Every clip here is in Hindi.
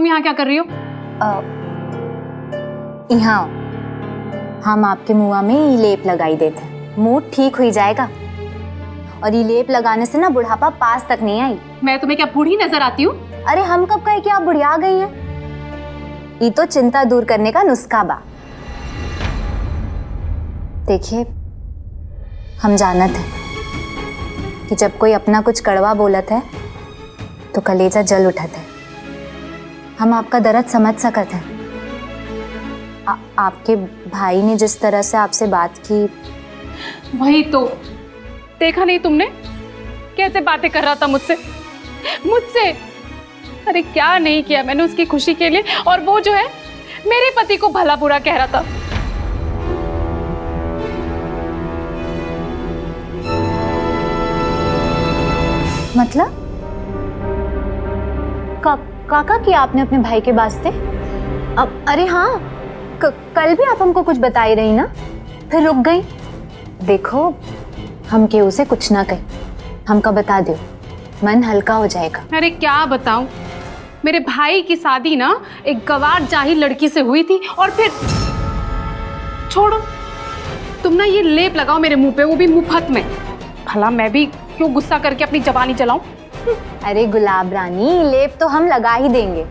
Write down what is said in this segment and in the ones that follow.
तुम यहाँ क्या कर रही हो? यहाँ हम आपके मुँह में ये लेप लगाई देते हैं, मुंह ठीक हो जाएगा। और ये लेप लगाने से ना बुढ़ापा पास तक नहीं आई। मैं तुम्हें क्या बूढ़ी नजर आती हूँ? अरे हम कब कहे कि आप बुढ़िया गई हैं? ये तो चिंता दूर करने का नुस्खा बा। देखिए, हम जानत हैं कि जब कोई अपना कुछ कड़वा बोलत है तो कलेजा जल उठत है। हम आपका दर्द समझ सकत हैं। आपके भाई ने जिस तरह से आपसे बात की, वही तो देखा नहीं तुमने कैसे बातें कर रहा था मुझसे। अरे क्या नहीं किया मैंने उसकी खुशी के लिए, और वो जो है मेरे पति को भला बुरा कह रहा था। मतलब काका किया आपने अपने भाई के वास्ते? अब अरे हाँ, कल भी आप हमको कुछ बताई रही ना, फिर रुक गई। देखो, हम केहू से कुछ ना कहे, हमका बता दो, मन हल्का हो जाएगा। अरे क्या बताऊं, मेरे भाई की शादी ना एक गवार जाहिल लड़की से हुई थी, और फिर छोड़ो, तुम ना ये लेप लगाओ मेरे मुंह पे, वो भी मुफ्त में। भला मैं भी क्यों गुस्सा करके अपनी जबानी चलाऊं? अरे गुलाब रानी, लेप तो हम लगा ही देंगे,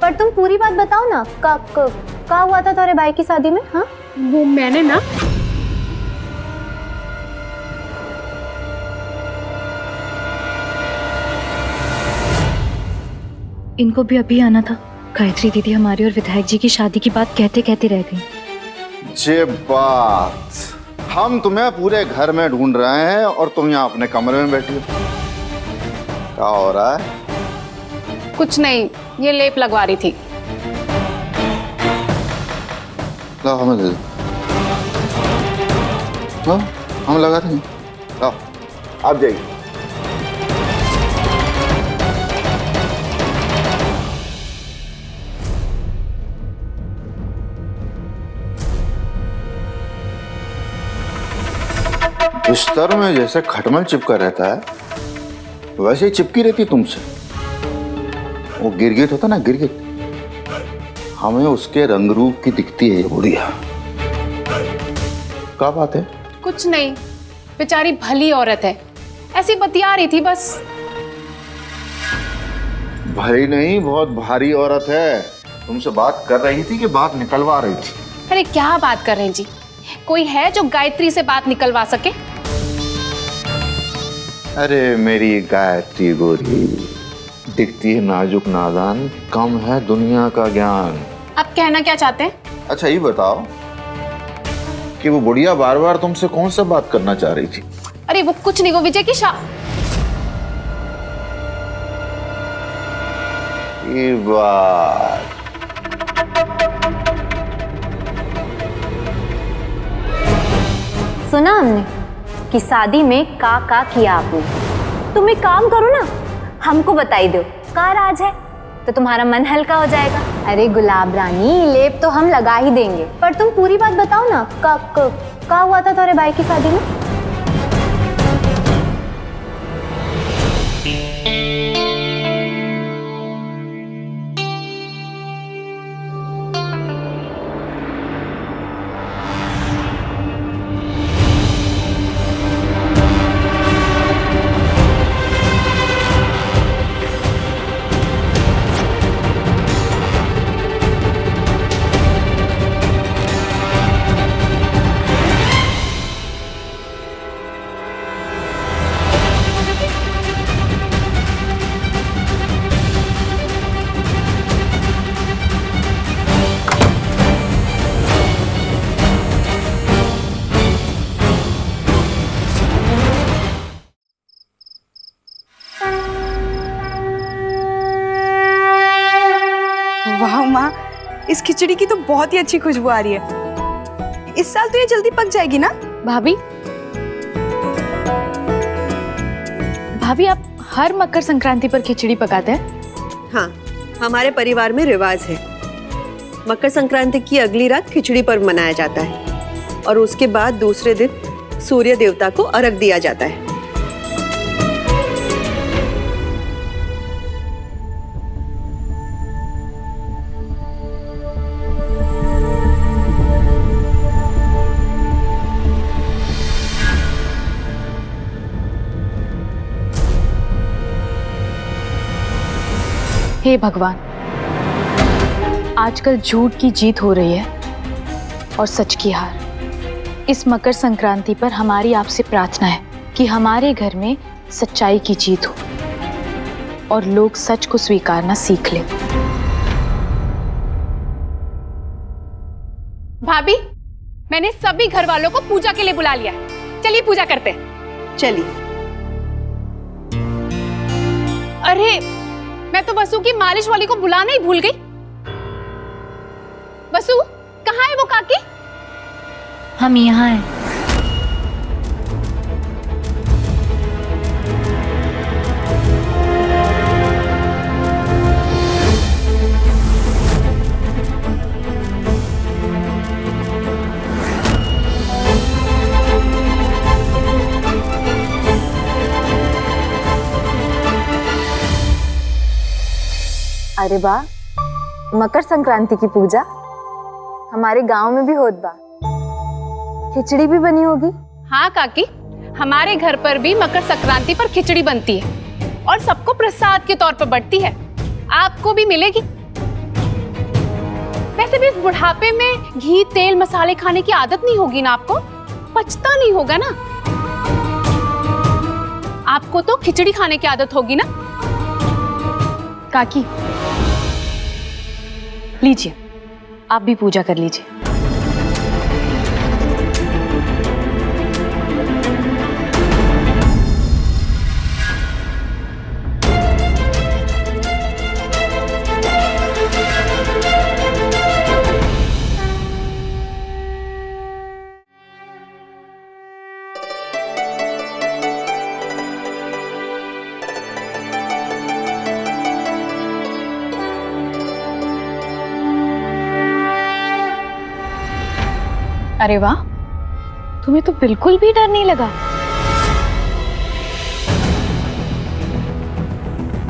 पर तुम पूरी बात बताओ ना, क्या हुआ था तुम्हारे भाई की शादी में? हाँ, वो मैंने ना इनको भी अभी आना था। गायत्री दीदी हमारी और विधायक जी की शादी की बात कहते कहते रह गई। जे बात, हम तुम्हें पूरे घर में ढूंढ रहे हैं और तुम यहाँ अपने कमरे में बैठी हो। क्या हो रहा है? कुछ नहीं, ये लेप लगवा रही थी। लाओ हमें दे दो। लाओ, हम लगा देंगे। लाओ, आप जाइए। बिस्तर में जैसे खटमल चिपका रहता है, वैसे ही चिपकी रहती तुमसे। वो गिरगिट होता ना, गिरगिट, हमें उसके रंग रूप की दिखती है ये बुढ़िया। क्या बात है? कुछ नहीं, बेचारी भली औरत है, ऐसी बतिया रही थी बस। भली नहीं, बहुत भारी औरत है। तुमसे बात कर रही थी कि बात निकलवा रही थी? अरे क्या बात कर रहे हैं जी, कोई है जो गायत्री से बात निकलवा सके? अरे मेरी गायत्री गोरी, दिखती है नाजुक नादान, कम है दुनिया का ज्ञान। आप कहना क्या चाहते हैं? अच्छा ये बताओ कि वो बुढ़िया बार बार तुमसे कौन सा बात करना चाह रही थी? अरे वो कुछ नहीं, वो विजय की ये बात, सुना हमने कि शादी में का किया आपने। तुम एक काम करो ना, हमको बताई दो का राज है, तो तुम्हारा मन हल्का हो जाएगा। अरे गुलाब रानी, लेप तो हम लगा ही देंगे, पर तुम पूरी बात बताओ ना, का हुआ था तुम्हारे भाई की शादी में? वाह माँ, इस खिचड़ी की तो बहुत ही अच्छी खुशबू आ रही है। इस साल तो ये जल्दी पक जाएगी ना? भाभी आप हर मकर संक्रांति पर खिचड़ी पकाते हैं? हाँ, हमारे परिवार में रिवाज है। मकर संक्रांति की अगली रात खिचड़ी पर्व मनाया जाता है और उसके बाद दूसरे दिन सूर्य देवता को अर्घ दिया जाता है। हे भगवान, आजकल झूठ की जीत हो रही है और सच की हार। इस मकर संक्रांति पर हमारी आपसे प्रार्थना है कि हमारे घर में सच्चाई की जीत हो और लोग सच को स्वीकारना सीख लें। भाभी, मैंने सभी घर वालों को पूजा के लिए बुला लिया है। चलिए पूजा करते हैं। चलिए। अरे, मैं तो वसु की मालिश वाली को बुलाना ही भूल गई। वसु, कहाँ है वो काकी? हम यहाँ हैं। अरे वाह, मकर संक्रांति की पूजा हमारे गांव में भी होत बा। खिचड़ी भी बनी होगी। हाँ काकी, हमारे घर पर भी मकर संक्रांति पर खिचड़ी बनती है और सबको प्रसाद के तौर पर बढ़ती है। आपको भी मिलेगी। वैसे भी इस बुढ़ापे में घी तेल मसाले खाने की आदत नहीं होगी ना आपको? पचता नहीं होगा ना? आपको तो खिचड़ी खाने की आदत होगी ना? काकी, लीजिए, आप भी पूजा कर लीजिए। अरे वाह, तुम्हें तो बिल्कुल भी डर नहीं लगा।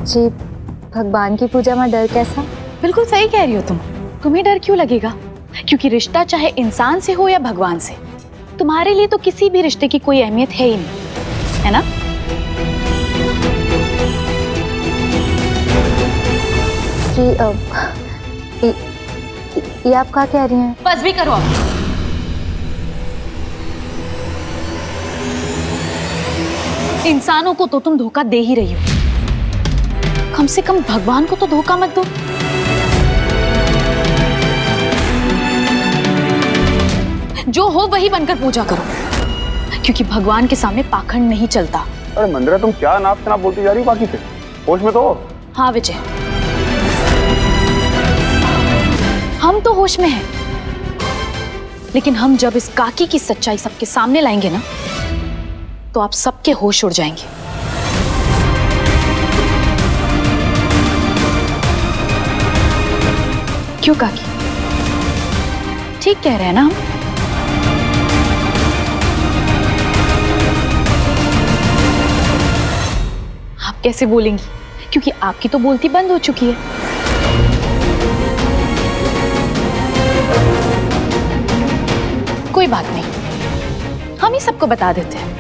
जी, भगवान की पूजा में डर कैसा? बिल्कुल सही कह रही हो तुम। तुम्हें डर क्यों लगेगा? क्योंकि रिश्ता चाहे इंसान से हो या भगवान से, तुम्हारे लिए तो किसी भी रिश्ते की कोई अहमियत है ही नहीं, है ना? जी, ये आप क्या कह रही हैं? बस भी करो आप। इंसानों को तो तुम धोखा दे ही रही हो, कम से कम भगवान को तो धोखा मत दो। जो हो वही बनकर पूजा करो, क्योंकि भगवान के सामने पाखंड नहीं चलता। अरे मंदिरा, तुम क्या नाप शनाप बोलती जा रही हो बाकी से? होश में तो हो। हाँ विजय, हम तो होश में हैं, लेकिन हम जब इस काकी की सच्चाई सबके सामने लाएंगे ना, तो आप सबके होश उड़ जाएंगे। क्यों काकी, ठीक कह रहे हैं ना हम? आप कैसे बोलेंगी? क्योंकि आपकी तो बोलती बंद हो चुकी है। कोई बात नहीं, हम ही सबको बता देते हैं।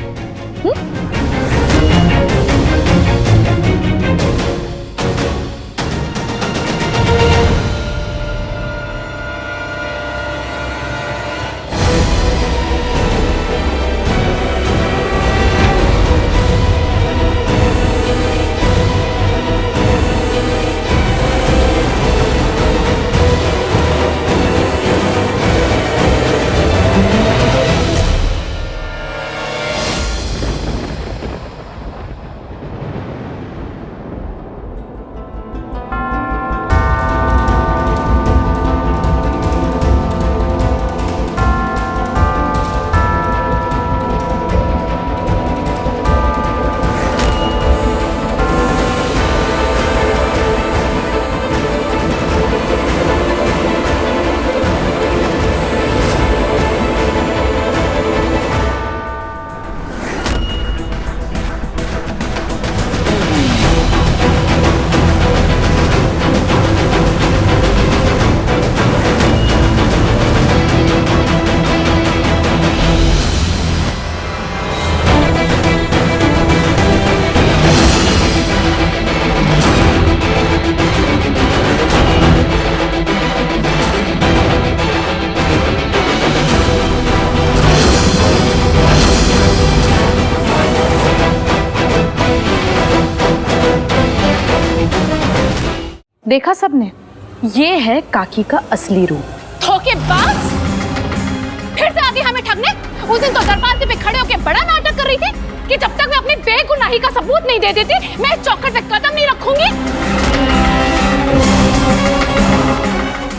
देखा सबने, ये है काकी का असली रूप। धोखेबाज! फिर से आती हमें ठगने। उस दिन तो दरवाजे पे खड़े होकर बड़ा नाटक कर रही थी कि जब तक मैं अपनी बेगुनाही का सबूत नहीं दे देती मैं इस चौखट पे कदम नहीं रखूंगी।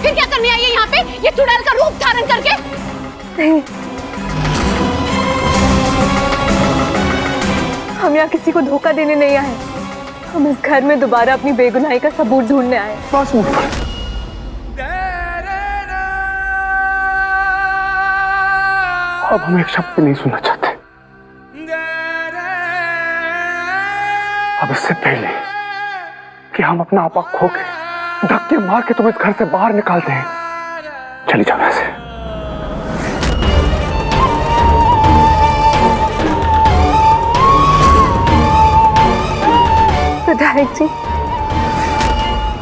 फिर क्या करने आई है यहाँ पे ये चुड़ैल का रूप धारण करके? नहीं, हम यहाँ किसी को धोखा देने नहीं आए। हम इस घर में दोबारा अपनी बेगुनाही का सबूत ढूंढने आए। बस मुझपर अब हम एक शब्द भी नहीं सुनना चाहते। अब इससे पहले कि हम अपना आपा खो के धक्के मार के तुम इस घर से बाहर निकालते हैं, चली जाओ यहाँ से। विधायक जी,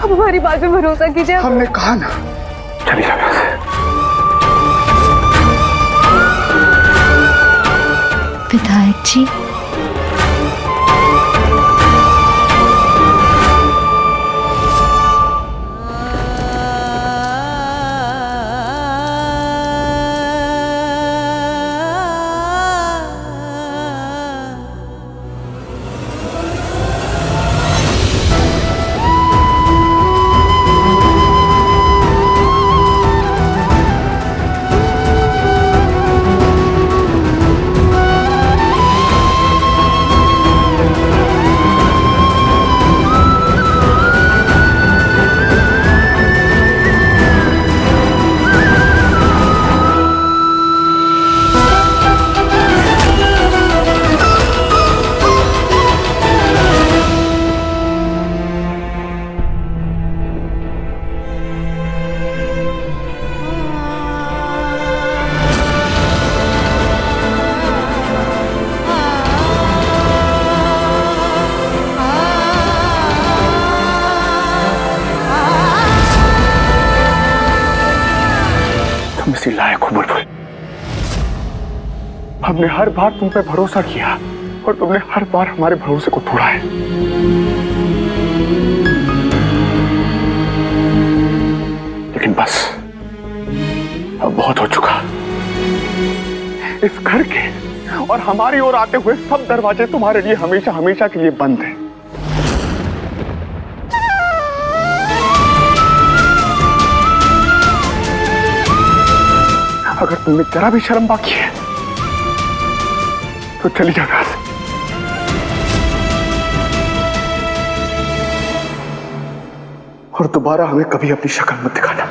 अब हमारी बात पे भरोसा कीजिए। हमने कहा ना, चली जाओ यहाँ से। विधायक जी, तुम इसी लायक हो बुलबुल। हमने हर बार तुम पे भरोसा किया और तुमने हर बार हमारे भरोसे को तोड़ा है। लेकिन बस अब बहुत हो चुका। इस घर के और हमारी ओर आते हुए सब दरवाजे तुम्हारे लिए हमेशा हमेशा के लिए बंद हैं। अगर तुमने जरा भी शर्म बाकी है तो चली जाओ यहाँ से। और दोबारा हमें कभी अपनी शक्ल मत दिखाना।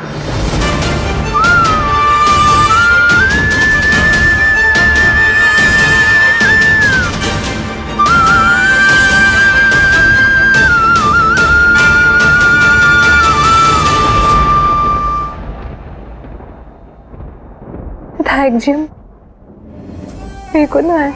विधायक जी, मेरे को ना है।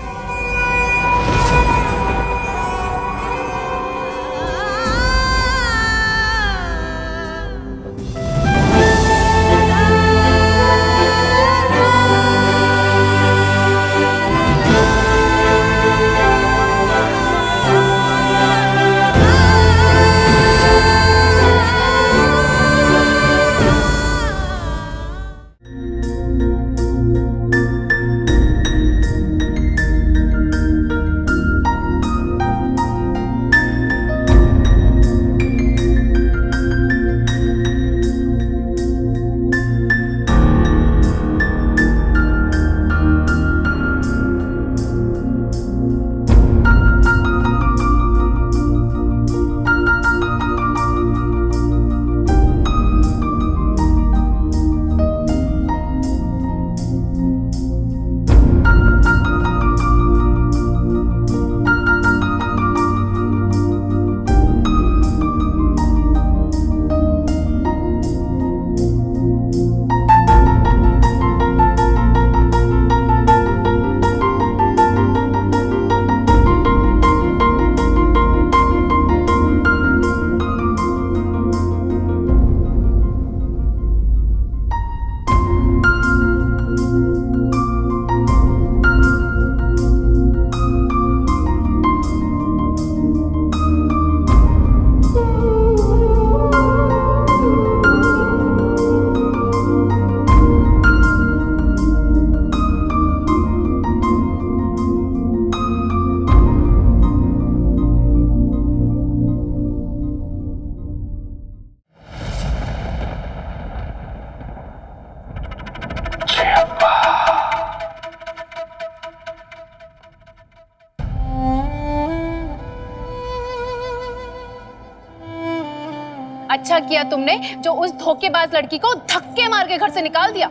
अच्छा किया तुमने जो उस धोखेबाज लड़की को धक्के मार के घर से निकाल दिया।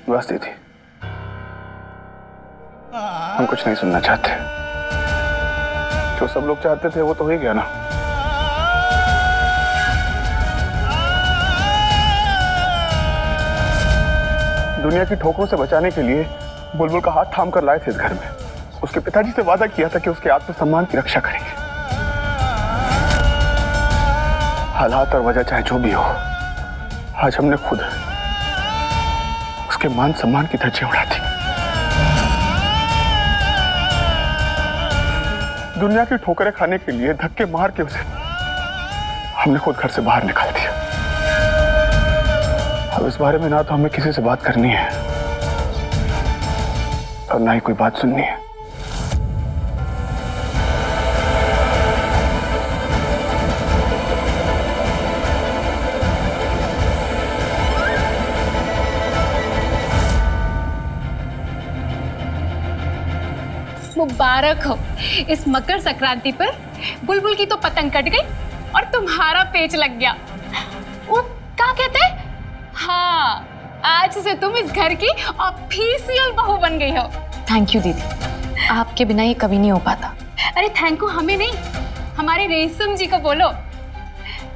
बस दीदी, हम कुछ नहीं सुनना चाहते। जो सब लोग चाहते थे वो तो हो ही गया ना। दुनिया की ठोकरों से बचाने के लिए बुलबुल का हाथ थाम कर लाए थे इस घर में। उसके पिताजी से वादा किया था कि उसके आत्मसम्मान की रक्षा करेंगे। हालात और वजह चाहे जो भी हो, आज हमने खुद उसके मान सम्मान की धज्जियां उड़ा दी। दुनिया की ठोकरें खाने के लिए धक्के मार के उसे हमने खुद घर से बाहर निकाल दिया। अब इस बारे में ना तो हमें किसी से बात करनी है और ना ही कोई बात सुननी है। मुबारक हो, इस मकर संक्रांति पर बुलबुल की तो पतंग कट गई और तुम्हारा पेच लग गया। वो क्या कहते हैं? हाँ, आज से तुम इस घर की ऑफिशियल बहू बन गई हो। थैंक यू दीदी, आपके बिना ये कभी नहीं हो पाता। अरे थैंक यू हमें नहीं, हमारे रेशम जी को बोलो।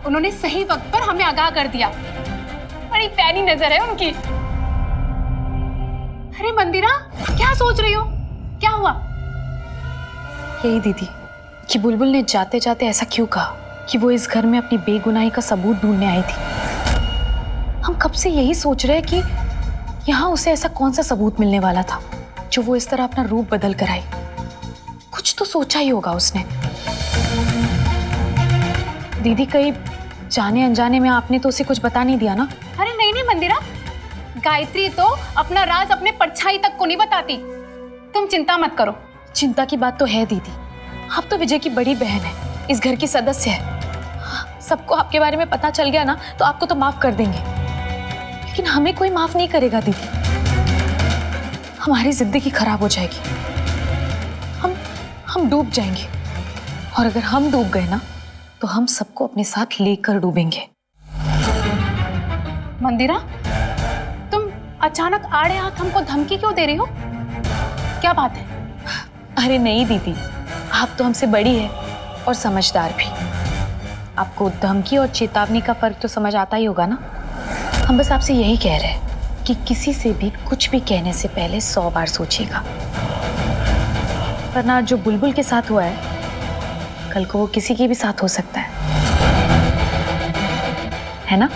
उन्होंने सही वक्त पर हमें आगाह कर दिया। बड़ी पैनी नजर है उनकी। अरे मंदिरा, क्या सोच रही हो? क्या हुआ? यही दीदी कि बुलबुल ने जाते जाते ऐसा क्यों कहा कि वो इस घर में अपनी बेगुनाही का सबूत ढूंढने आई थी। हम कब से यही सोच रहे हैं कि यहाँ उसे ऐसा कौन सा सबूत मिलने वाला था जो वो इस तरह अपना रूप बदल कर आई। कुछ तो सोचा ही होगा उसने। दीदी, कहीं जाने अनजाने में आपने तो उसे कुछ बता नहीं दिया ना? अरे नहीं नहीं मंदिरा, गायत्री तो अपना राज अपने परछाई तक को नहीं बताती। तुम चिंता मत करो। चिंता की बात तो है दीदी, आप तो विजय की बड़ी बहन है, इस घर की सदस्य है। सबको आपके बारे में पता चल गया ना तो आपको तो माफ कर देंगे, लेकिन हमें कोई माफ नहीं करेगा दीदी। हमारी जिंदगी खराब हो जाएगी, हम डूब जाएंगे, और अगर हम डूब गए ना तो हम सबको अपने साथ लेकर डूबेंगे। मंदिरा, तुम अचानक आड़े हाथ हमको धमकी क्यों दे रही हो? क्या बात है? अरे नहीं दीदी, आप तो हमसे बड़ी है और समझदार भी। आपको धमकी और चेतावनी का फर्क तो समझ आता ही होगा ना। हम बस आपसे यही कह रहे हैं कि किसी से भी कुछ भी कहने से पहले 100 बार सोचिएगा, वरना जो बुलबुल के साथ हुआ है कल को वो किसी के भी साथ हो सकता है ना?